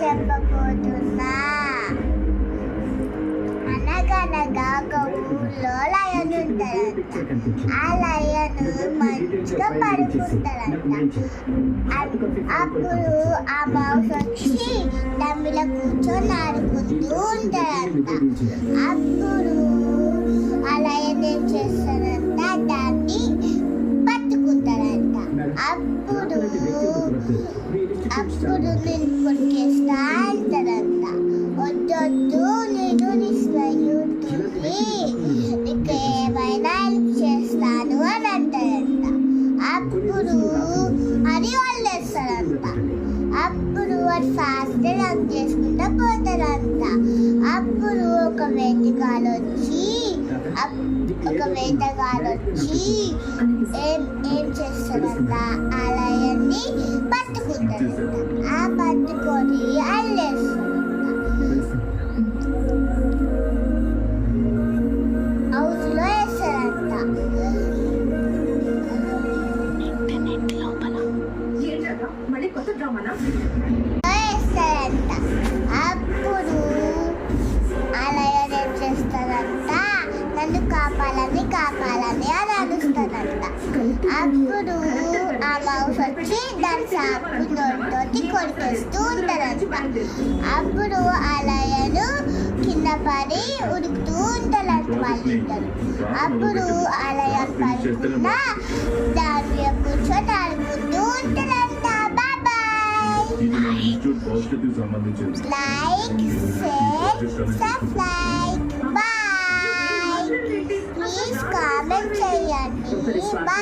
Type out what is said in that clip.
చెప్పబోతున్నా. అనగనగా ఒక ఊళ్ళో లయన్ ఉంటాడంట. ఆ లయన్ మంచిగా పడుకుంటాడంట. అప్పుడు ఆ మౌస్ వచ్చి దాని మీద కూర్చొని ఆడుకుంటూ ఉంటాడంట. అప్పుడు ఆ లయన్ ఏం చేస్తాడంట, దాన్ని పట్టుకుంటాడంట. అప్పుడు నేను కొరికేస్తా అంటాడంట. వద్దొద్దు, నేను నీ స్నేహితుడిని, నీకు ఏమైనా హెల్ప్ చేస్తాను అని అంటాడంట. అప్పుడు అది వదిలేస్తాడంట. అప్పుడు వాడు ఫాస్ట్ రన్ చేసుకుంటూ పోతాడంట. అప్పుడు ఒక వేటగాడు వచ్చి ఏం చేస్తాడంట, ఆ లయన్ని పట్టుకుంటాడంట. ఆ పట్టుకొని అల్లేస్తాడంట. హౌస్లో వేస్తాడంట. వేస్తాడంట. అప్పుడు ఆ లయన్ ఏం చేస్తాడంట, నన్ను కాపాలని అని అరుస్తాడంట. అప్పుడు ఆ మౌస్ వచ్చి దాని సాపు నోటితోటి కొరికేస్తూ ఉంటాడంట. అప్పుడు ఆ లయన్ కింద పడి ఉడుకుతూ ఉంటాడంట వాళ్ళిద్దరు. అప్పుడు ఆ లయన్ పడుకున్న దాని మీద కూర్చొని ఆడుకుంటూ ఉంటాడంట. Like, share, subscribe. Bye. Please comment చేయండి. బాయ్.